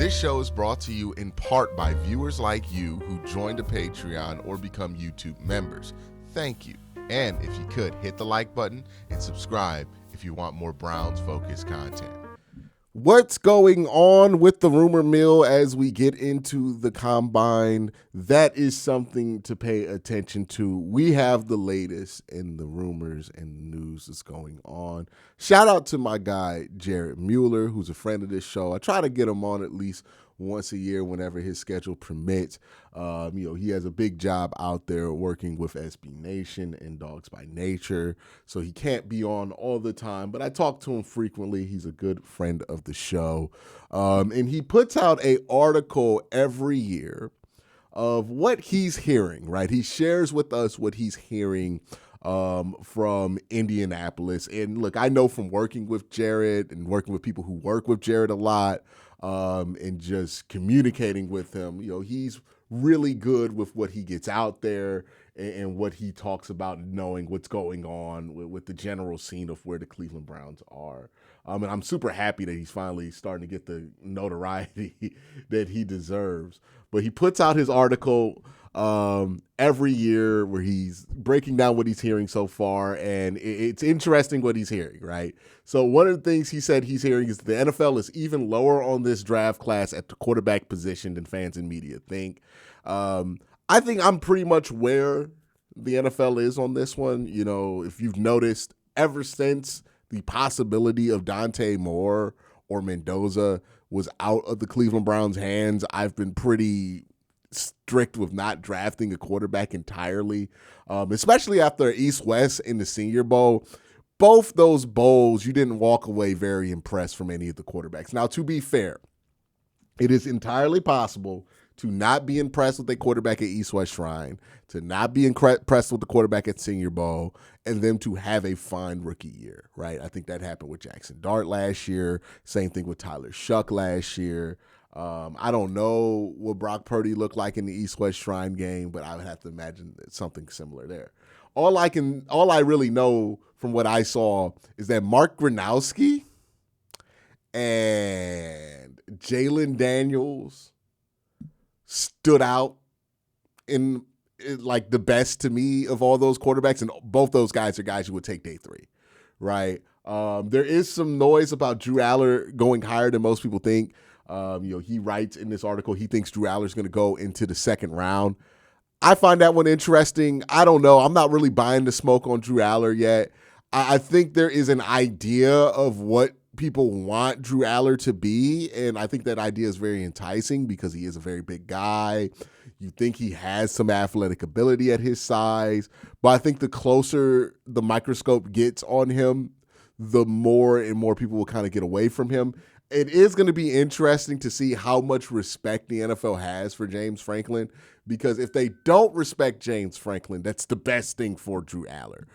This show is brought to you in part by viewers like you who joined a Patreon or become YouTube members. Thank you. And if you could, hit the like button and subscribe if you want more Browns-focused content. What's going on with the rumor mill as we get into the combine? That is something to pay attention to. We have the latest in the rumors and the news that's going on. Shout out to my guy, Jared Mueller, who's a friend of this show. I try to get him on at least once a year whenever his schedule permits. He has a big job out there working with SB Nation and Dogs by Nature, so he can't be on all the time, but I talk to him frequently. He's a good friend of the show, and he puts out an article every year of what he's hearing, right? He shares with us what he's hearing from Indianapolis. And look, I know from working with Jared and working with people who work with Jared a lot, and just communicating with him, he's really good with what he gets out there and what he talks about, knowing what's going on with the general scene of where the Cleveland Browns are. And I'm super happy that he's finally starting to get the notoriety that he deserves. But he puts out his article every year where he's breaking down what he's hearing so far, and it's interesting what he's hearing, right? So one of the things he said he's hearing is the NFL is even lower on this draft class at the quarterback position than fans and media think. I think I'm pretty much where the NFL is on this one. If you've noticed, ever since the possibility of Dante Moore or Mendoza was out of the Cleveland Browns' hands, I've been pretty strict with not drafting a quarterback entirely, especially after East-West in the Senior Bowl. Both those bowls, you didn't walk away very impressed from any of the quarterbacks. Now, to be fair, it is entirely possible to not be impressed with a quarterback at East-West Shrine, to not be impressed with the quarterback at Senior Bowl, and then to have a fine rookie year, right? I think that happened with Jackson Dart last year. Same thing with Tyler Shuck last year. I don't know what Brock Purdy looked like in the East-West Shrine game, but I would have to imagine something similar there. All I really know from what I saw is that Mark Gronowski and Jalen Daniels stood out in like the best to me of all those quarterbacks, and both those guys are guys who would take day 3, right? There is some noise about Drew Aller going higher than most people think. He writes in this article he thinks Drew Aller's going to go into the second round. I find that one interesting. I don't know. I'm not really buying the smoke on Drew Aller yet. I think there is an idea of what people want Drew Aller to be, and I think that idea is very enticing because he is a very big guy. You think he has some athletic ability at his size, but I think the closer the microscope gets on him, the more and more people will kind of get away from him. It is going to be interesting to see how much respect the NFL has for James Franklin, because if they don't respect James Franklin, that's the best thing for Drew Aller.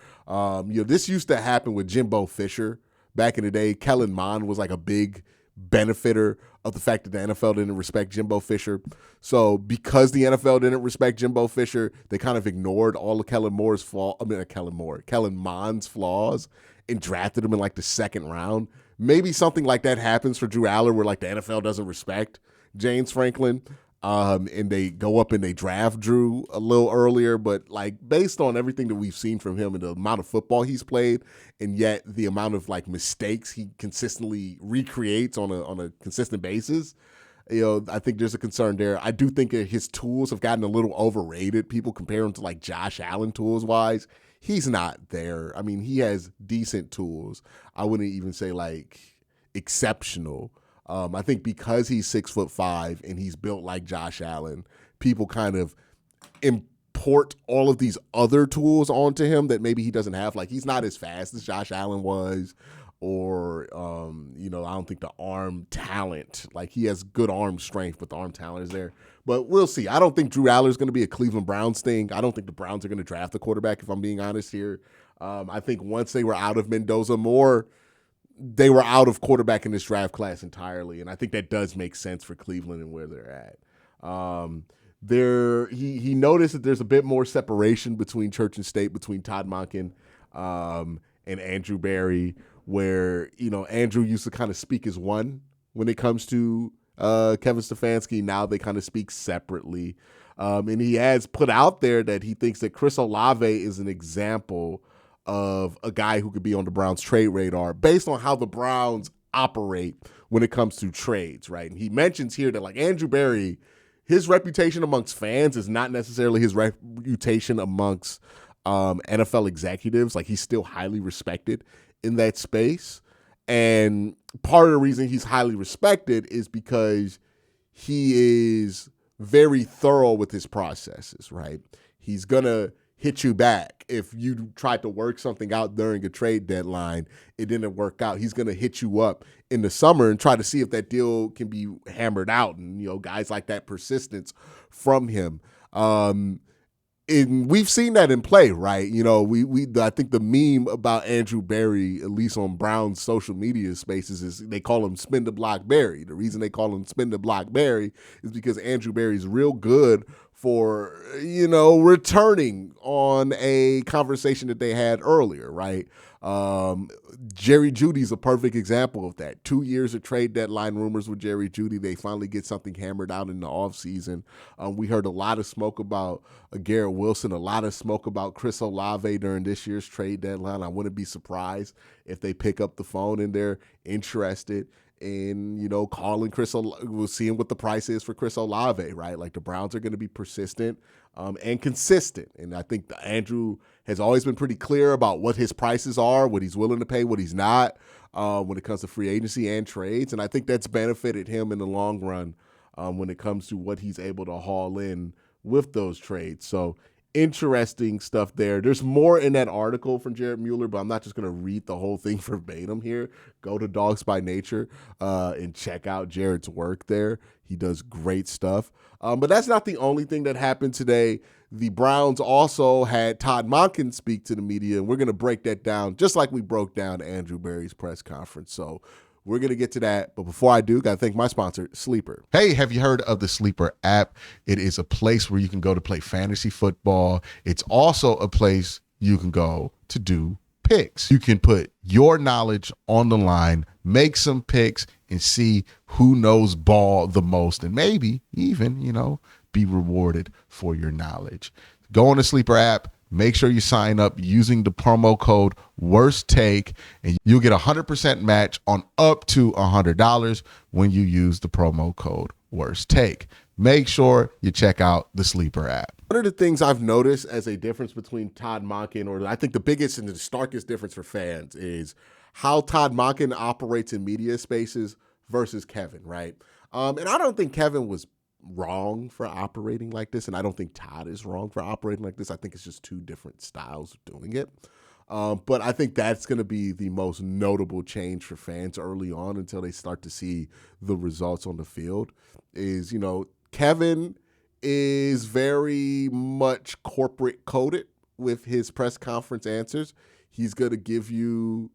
This used to happen with Jimbo Fisher back in the day. Kellen Mond was like a big benefitor of the fact that the NFL didn't respect Jimbo Fisher. So because the NFL didn't respect Jimbo Fisher, they kind of ignored all of Kellen Mond's flaws and drafted him in like the second round. Maybe something like that happens for Drew Aller where like the NFL doesn't respect James Franklin, and they go up and they draft Drew a little earlier. But like based on everything that we've seen from him and the amount of football he's played, and yet the amount of like mistakes he consistently recreates on a consistent basis, I think there's a concern there. I do think that his tools have gotten a little overrated. People compare him to like Josh Allen tools wise. He's not there. I mean, he has decent tools. I wouldn't even say like exceptional. I think because he's 6'5" and he's built like Josh Allen, people kind of import all of these other tools onto him that maybe he doesn't have. Like he's not as fast as Josh Allen was, or I don't think the arm talent, like he has good arm strength, but the arm talent is there. But we'll see. I don't think Drew Aller is going to be a Cleveland Browns thing. I don't think the Browns are going to draft a quarterback, if I'm being honest here. I think once they were out of Mendoza Moore, they were out of quarterback in this draft class entirely, and I think that does make sense for Cleveland and where they're at. He noticed that there's a bit more separation between church and state, between Todd Monken and Andrew Berry, where Andrew used to kind of speak as one when it comes to Kevin Stefanski. Now they kind of speak separately. And he has put out there that he thinks that Chris Olave is an example of a guy who could be on the Browns trade radar based on how the Browns operate when it comes to trades, right? And he mentions here that like Andrew Berry, his reputation amongst fans is not necessarily his reputation amongst NFL executives. Like he's still highly respected in that space. And part of the reason he's highly respected is because he is very thorough with his processes, right? He's going to hit you back. If you tried to work something out during a trade deadline, it didn't work out. He's going to hit you up in the summer and try to see if that deal can be hammered out. And, you know, guys like that persistence from him. And we've seen that in play, right? You know, I think the meme about Andrew Berry, at least on Brown's social media spaces, is they call him Spin the Block Berry. The reason they call him Spin the Block Berry is because Andrew Berry's real good for, you know, returning on a conversation that they had earlier, right? Jerry Jeudy's a perfect example of that. 2 years of trade deadline rumors with Jerry Jeudy. They finally get something hammered out in the offseason. We heard a lot of smoke about Garrett Wilson, a lot of smoke about Chris Olave during this year's trade deadline. I wouldn't be surprised if they pick up the phone and they're interested in, you know, calling we'll see what the price is for Chris Olave, right? Like the Browns are going to be persistent and consistent. And I think Andrew has always been pretty clear about what his prices are, what he's willing to pay, what he's not when it comes to free agency and trades. And I think that's benefited him in the long run when it comes to what he's able to haul in with those trades. So interesting stuff there. There's more in that article from Jared Mueller, but I'm not just going to read the whole thing verbatim here. Go to Dogs by Nature and check out Jared's work there. He does great stuff. But that's not the only thing that happened today. The Browns also had Todd Monken speak to the media, and we're going to break that down just like we broke down Andrew Berry's press conference. So we're going to get to that. But before I do, got to thank my sponsor, Sleeper. Hey, have you heard of the Sleeper app? It is a place where you can go to play fantasy football. It's also a place you can go to do picks. You can put your knowledge on the line, make some picks, and see who knows ball the most, and maybe even, you know, be rewarded for your knowledge. Go on the Sleeper app. Make sure you sign up using the promo code Worst Take, and you'll get 100% match on up to $100 when you use the promo code Worst Take. Make sure you check out the Sleeper app. One of the things I've noticed as a difference between Todd Monken, or I think the biggest and the starkest difference for fans, is how Todd Monken operates in media spaces versus Kevin, right? And I don't think Kevin was wrong for operating like this, and I don't think Todd is wrong for operating like this. I think it's just two different styles of doing it. But I think that's going to be the most notable change for fans early on until they start to see the results on the field is, you know, Kevin is very much corporate coded with his press conference answers. He's going to give you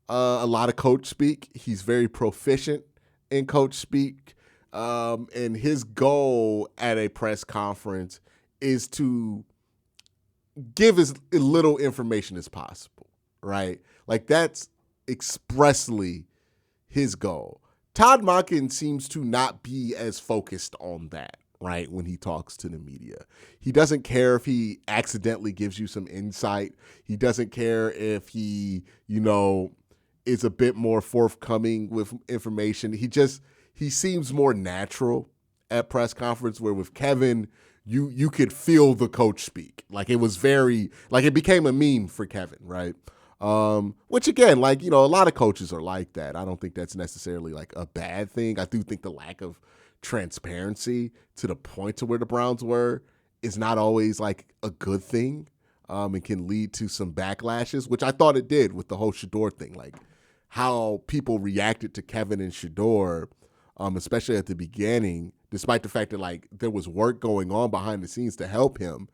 a lot of coach speak. He's very proficient in coach speak. And his goal at a press conference is to give as little information as possible, right? Like that's expressly his goal. Todd Monken seems to not be as focused on that, right, when he talks to the media. He doesn't care if he accidentally gives you some insight. He doesn't care if he, you know, is a bit more forthcoming with information. He seems more natural at press conference, where with Kevin, you could feel the coach speak. Like it was it became a meme for Kevin, right? Which again, like, you know, a lot of coaches are like that. I don't think that's necessarily like a bad thing. I do think the lack of transparency to the point to where the Browns were is not always like a good thing. It can lead to some backlashes, which I thought it did with the whole Shador thing. Like how people reacted to Kevin and Shador, especially at the beginning, despite the fact that like there was work going on behind the scenes to help him,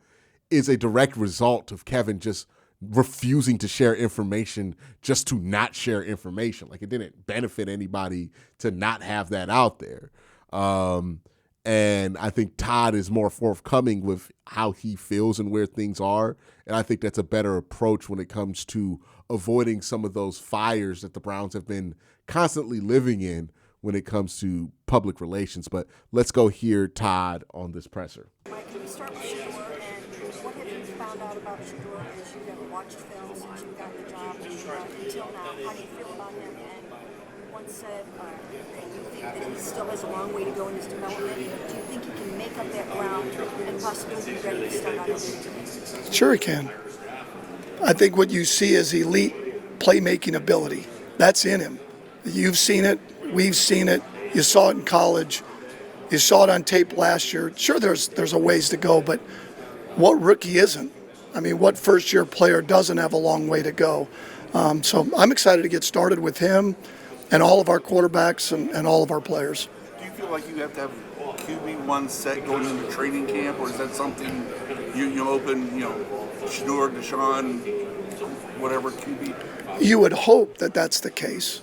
is a direct result of Kevin just refusing to share information just to not share information. Like it didn't benefit anybody to not have that out there. And I think Todd is more forthcoming with how he feels and where things are. And I think that's a better approach when it comes to avoiding some of those fires that the Browns have been constantly living in when it comes to public relations. But let's go hear Todd on this presser. Mike, can we start with Shador, and what have you found out about Shador as you have watched film since you got the job until now? How do you feel about him? And one said that you think that he still has a long way to go in his development. Do you think he can make up that ground and possibly be ready to start out over? Sure he can. I think what you see is elite playmaking ability. That's in him. You've seen it. We've seen it. You saw it in college. You saw it on tape last year. Sure, there's a ways to go, but what rookie isn't? I mean, what first-year player doesn't have a long way to go? So I'm excited to get started with him and all of our quarterbacks and all of our players. Do you feel like you have to have QB1 set going into training camp, or is that something you open, Shador, Deshaun, whatever QB? You would hope that that's the case.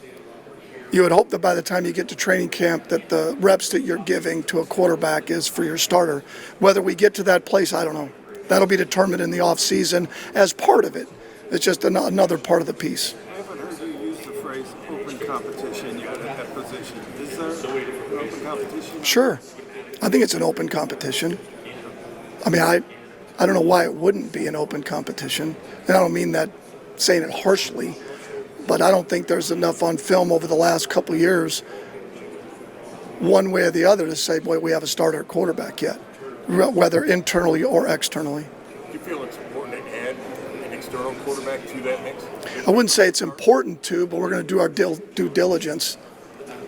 You would hope that by the time you get to training camp that the reps that you're giving to a quarterback is for your starter. Whether we get to that place, I don't know. That'll be determined in the offseason as part of it. It's just another part of the piece. I haven't heard you use the phrase open competition yet at that position. Is there an open competition? Sure. I think it's an open competition. I mean, I don't know why it wouldn't be an open competition. And I don't mean that saying it harshly, but I don't think there's enough on film over the last couple of years, one way or the other, to say, boy, we have a starter quarterback yet, whether internally or externally. Do you feel it's important to add an external quarterback to that mix? I wouldn't say it's important to, but we're going to do our due diligence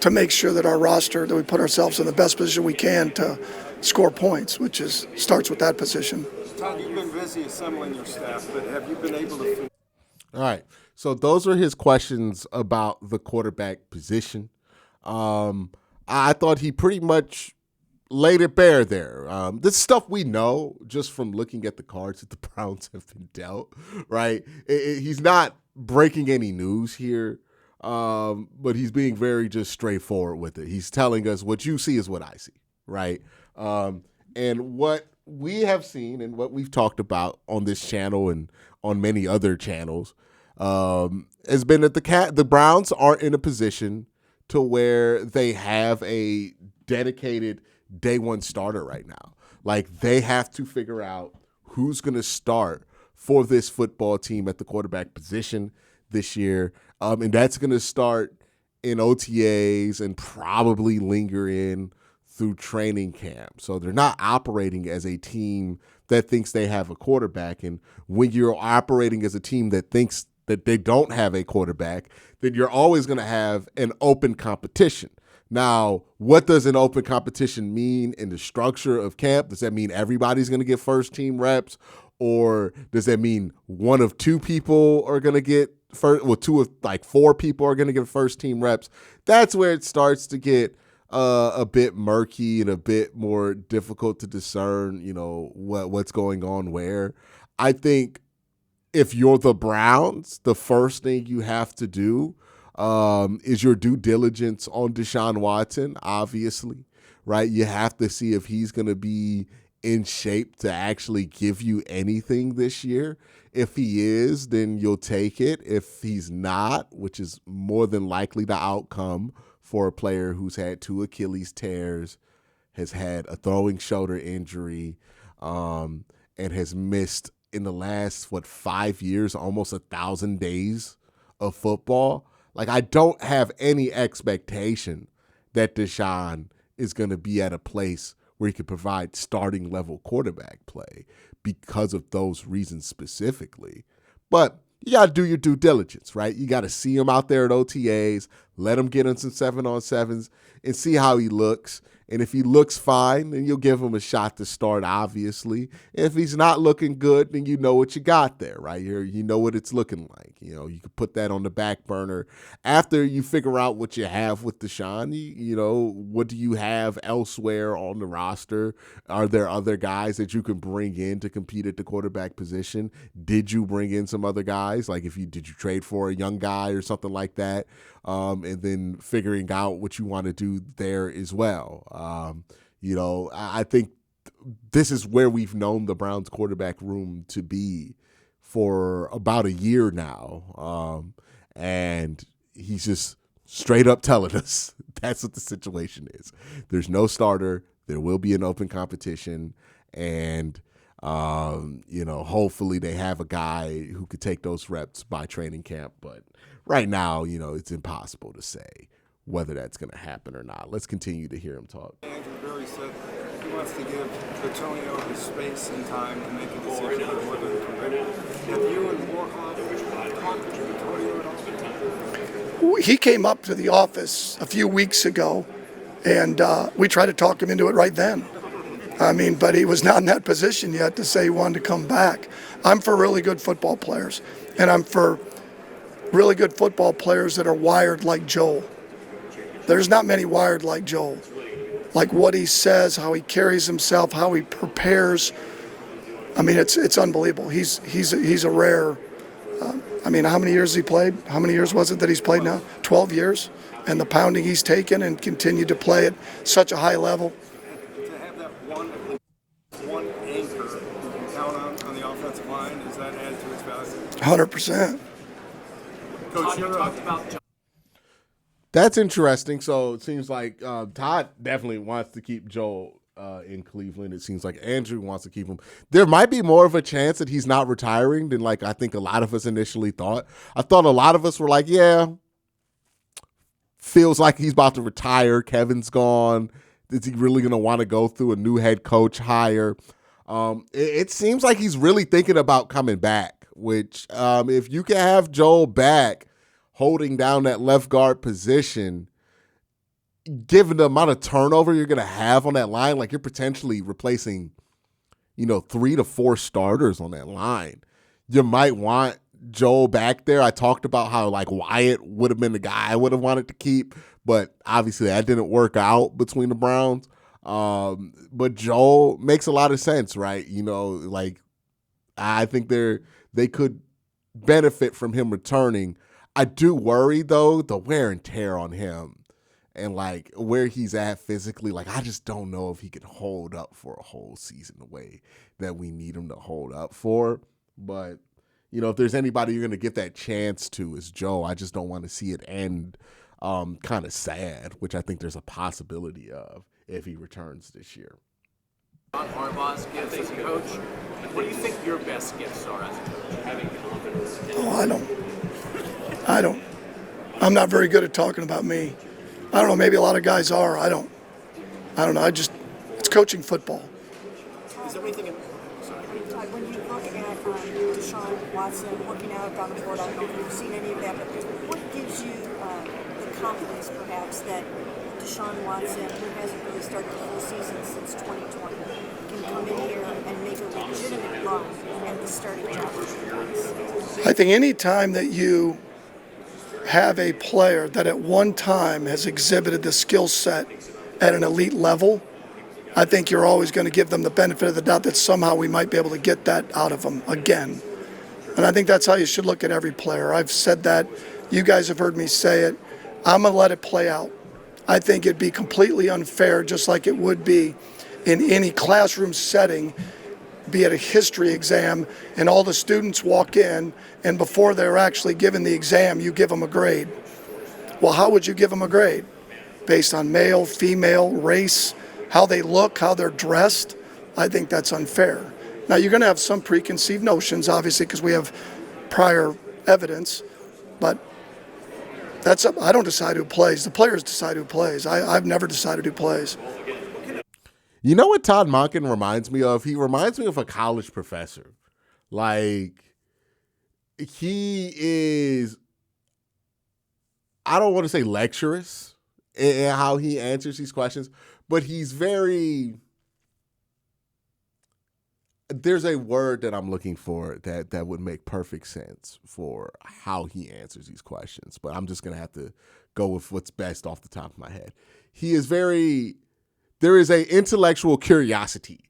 to make sure that our roster, that we put ourselves in the best position we can to score points, which starts with that position. Todd, you've been busy assembling your staff, but have you been able to... All right. So those are his questions about the quarterback position. I thought he pretty much laid it bare there. This stuff we know just from looking at the cards that the Browns have been dealt, right? He's not breaking any news here, but he's being very just straightforward with it. He's telling us what you see is what I see, right? And what we have seen and what we've talked about on this channel and on many other channels has been that the Browns aren't in a position to where they have a dedicated day one starter right now. Like, they have to figure out who's going to start for this football team at the quarterback position this year. And that's going to start in OTAs and probably linger in through training camp. So they're not operating as a team that thinks they have a quarterback. And when you're operating as a team that thinks that they don't have a quarterback, then you're always going to have an open competition. Now, what does an open competition mean in the structure of camp? Does that mean everybody's going to get first team reps? Or does that mean one of two people are going to get first, well, two of like four people are going to get first team reps? That's where it starts to get a bit murky and a bit more difficult to discern, what's going on where. I think if you're the Browns, the first thing you have to do is your due diligence on Deshaun Watson, obviously, right? You have to see if he's going to be in shape to actually give you anything this year. If he is, then you'll take it. If he's not, which is more than likely the outcome for a player who's had 2 Achilles tears, has had a throwing shoulder injury, and has missed in the last, 5 years, almost 1,000 days of football. Like, I don't have any expectation that Deshaun is going to be at a place where he could provide starting level quarterback play because of those reasons specifically. But you got to do your due diligence, right? You got to see him out there at OTAs, let him get in some 7-on-7s and see how he looks. And if he looks fine, then you'll give him a shot to start, obviously. If he's not looking good, then you know what you got there, right? You know what it's looking like. You can put that on the back burner. After you figure out what you have with Deshaun, what do you have elsewhere on the roster? Are there other guys that you can bring in to compete at the quarterback position? Did you bring in some other guys? Like, did you trade for a young guy or something like that? And then figuring out what you want to do there as well. I think this is where we've known the Browns quarterback room to be for about a year now. And he's just straight up telling us that's what the situation is. There's no starter. There will be an open competition, and hopefully they have a guy who could take those reps by training camp. But right now, it's impossible to say whether that's going to happen or not. Let's continue to hear him talk. Andrew Berry said he wants to give Bitonio his space and time to make a decision on whether to come back. Have you and Warhawk talked to Bitonio at all? He came up to the office a few weeks ago, and we tried to talk him into it right then. But he was not in that position yet to say he wanted to come back. I'm for really good football players, and I'm for really good football players that are wired like Joel. There's not many wired like Joel. Like what he says, how he carries himself, how he prepares. It's unbelievable. He's a rare. How many years has he played? How many years was it that he's played now? 12 years. And the pounding he's taken and continued to play at such a high level. To have that one anchor who can count on the offensive line, does that add to his value? 100%. Coach, you're talked about. That's interesting. So it seems like Todd definitely wants to keep Joel in Cleveland. It seems like Andrew wants to keep him. There might be more of a chance that he's not retiring than I think a lot of us initially thought. I thought a lot of us were like, yeah, feels like he's about to retire. Kevin's gone. Is he really going to want to go through a new head coach hire? It seems like he's really thinking about coming back, which if you can have Joel back holding down that left guard position, given the amount of turnover you're going to have on that line, you're potentially replacing, 3 to 4 starters on that line. You might want Joel back there. I talked about how Wyatt would have been the guy I would have wanted to keep, but obviously that didn't work out between the Browns. But Joel makes a lot of sense, right? I think they could benefit from him returning. I do worry, though, the wear and tear on him and, where he's at physically. I just don't know if he can hold up for a whole season the way that we need him to hold up for. But, if there's anybody you're going to get that chance to, is Joe. I just don't want to see it end kind of sad, which I think there's a possibility of if he returns this year. John Harbaugh's gifts as a coach. What do you think your best gifts are as a coach? Having confidence. I don't. I'm not very good at talking about me. I don't know. Maybe a lot of guys are. I don't know. It's coaching football. Is there anything? When you look at Deshaun Watson working out down the board, I don't know if you've seen any of that, but what gives you the confidence, perhaps, that Deshaun Watson, who hasn't really started the full season since 2020, can come in here and make a legitimate run at the starting job for the Bucs? I think any time that you have a player that at one time has exhibited the skill set at an elite level, I think you're always going to give them the benefit of the doubt that somehow we might be able to get that out of them again. And I think that's how you should look at every player. I've said that. You guys have heard me say it. I'm going to let it play out. I think it'd be completely unfair, just like it would be in any classroom setting, be it a history exam, and all the students walk in, and before they're actually given the exam, you give them a grade. Well, how would you give them a grade? Based on male, female, race, how they look, how they're dressed? I think that's unfair. Now, you're going to have some preconceived notions, obviously, because we have prior evidence, but I don't decide who plays. The players decide who plays. I've never decided who plays. You know what Todd Monken reminds me of? He reminds me of a college professor. He is, I don't want to say lecturous in how he answers these questions, but he's there's a word that I'm looking for that would make perfect sense for how he answers these questions, but I'm just going to have to go with what's best off the top of my head. There is a intellectual curiosity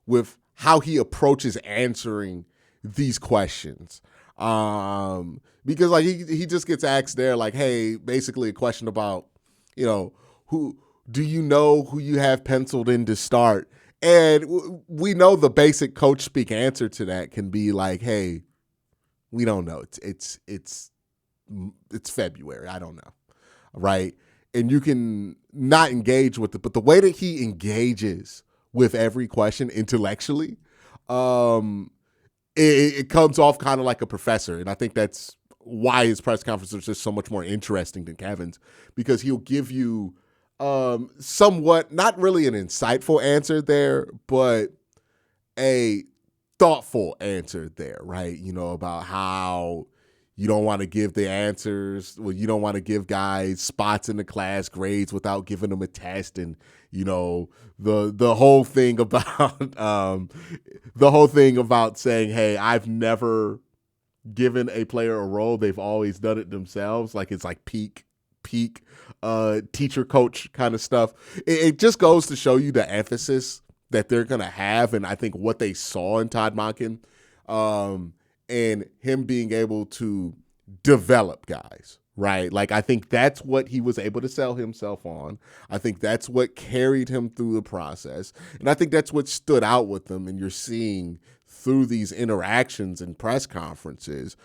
with how he approaches answering these questions. Because he just gets asked there, hey, basically a question about, who do you know who you have penciled in to start? And we know the basic coach speak answer to that can be hey, we don't know. It's February. I don't know. right? And you can not engage with it, but the way that he engages with every question intellectually, it comes off kind of like a professor. And I think that's why his press conferences are just so much more interesting than Kevin's, because he'll give you somewhat, not really an insightful answer there, but a thoughtful answer there, right? You know, about how you don't want to give the answers. Well, you don't want to give guys spots in the class, grades without giving them a test, and you know the whole thing about saying, "Hey, I've never given a player a role; they've always done it themselves." Like it's like peak teacher coach kind of stuff. It just goes to show you the emphasis that they're going to have, and I think what they saw in Todd Monken, and him being able to develop guys, right? Like, I think that's what he was able to sell himself on. I think that's what carried him through the process, and I think that's what stood out with them, and you're seeing through these interactions and press conferences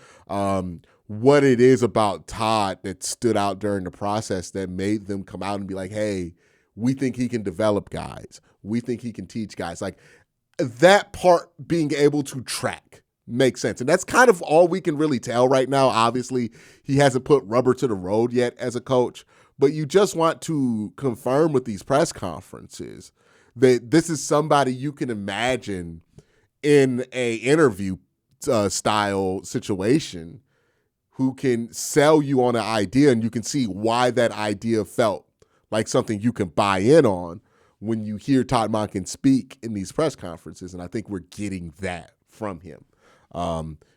what it is about Todd that stood out during the process that made them come out and be like, hey, we think he can develop guys. We think he can teach guys. Like, that part being able to track makes sense. And that's kind of all we can really tell right now. Obviously, he hasn't put rubber to the road yet as a coach, but you just want to confirm with these press conferences that this is somebody you can imagine in a interview style situation who can sell you on an idea, and you can see why that idea felt like something you can buy in on when you hear Todd Monken speak in these press conferences. And I think we're getting that from him.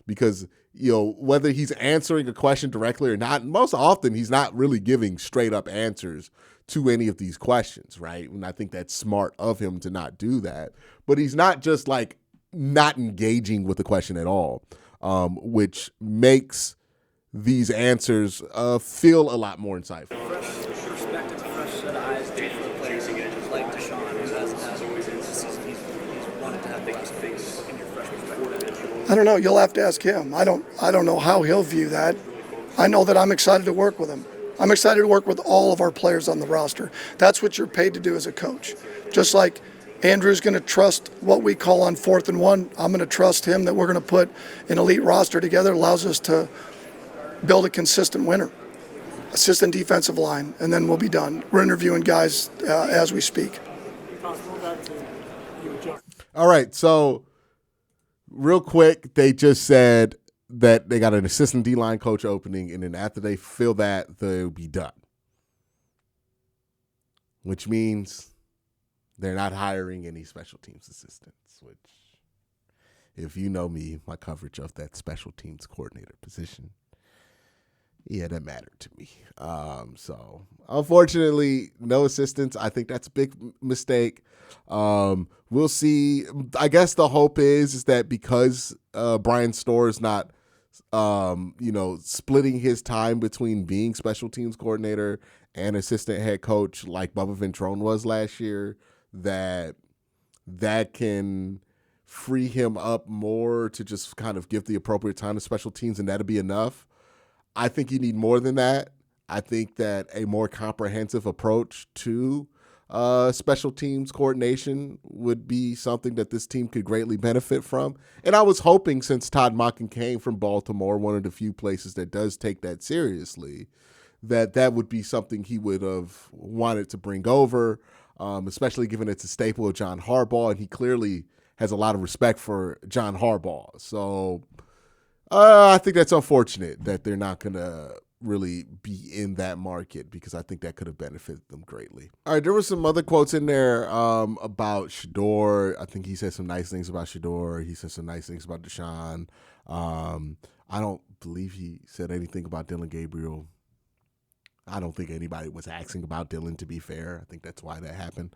Because, you know, whether he's answering a question directly or not, most often he's not really giving straight up answers to any of these questions, right? And I think that's smart of him to not do that. But he's not just like not engaging with the question at all, which makes these answers feel a lot more insightful. Fresh perspective, fresh set of eyes, different players like Deshaun, who hasn't had this season. He's wanted to have big things in your fresh perspective. I don't know. You'll have to ask him. I don't know how he'll view that. I know that I'm excited to work with him. I'm excited to work with all of our players on the roster. That's what you're paid to do as a coach. Just like Andrew's going to trust what we call on 4th and 1, I'm going to trust him that we're going to put an elite roster together. It allows us to build a consistent winner, assistant defensive line, and then we'll be done. We're interviewing guys as we speak. All right, so real quick, they just said that they got an assistant D-line coach opening, and then after they fill that, they'll be done. Which means they're not hiring any special teams assistants, which, if you know me, my coverage of that special teams coordinator position, yeah, that mattered to me. So, unfortunately, no assistants. I think that's a big mistake. We'll see. I guess the hope is that because Brian Storr is not, splitting his time between being special teams coordinator and assistant head coach like Bubba Ventrone was last year, that can free him up more to just kind of give the appropriate time to special teams, and that'll be enough. I think you need more than that. I think that a more comprehensive approach to special teams coordination would be something that this team could greatly benefit from. And I was hoping, since Todd Monken came from Baltimore, one of the few places that does take that seriously, that would be something he would have wanted to bring over, especially given it's a staple of John Harbaugh, and he clearly has a lot of respect for John Harbaugh. So I think that's unfortunate that they're not going to really be in that market, because I think that could have benefited them greatly. All right, there were some other quotes in there about Shedeur. I think he said some nice things about Shedeur. He said some nice things about Deshaun. I don't believe he said anything about Dylan Gabriel. I don't think anybody was asking about Dylan, to be fair. I think that's why that happened.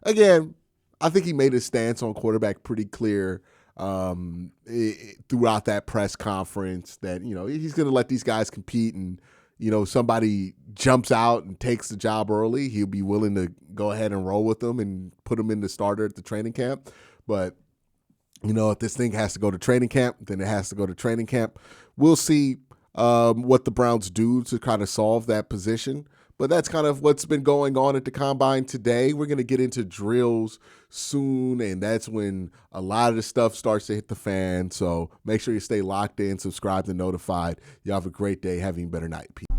Again, I think he made his stance on quarterback pretty clear throughout that press conference, that, you know, he's going to let these guys compete, and, you know, somebody jumps out and takes the job early, he'll be willing to go ahead and roll with them and put them in the starter at the training camp. But, you know, if this thing has to go to training camp, then it has to go to training camp. We'll see. what the Browns do to kind of solve that position. But that's kind of what's been going on at the Combine today. We're going to get into drills soon, and that's when a lot of the stuff starts to hit the fan. So make sure you stay locked in, subscribed, and notified. You have a great day. Have a better night. Peace.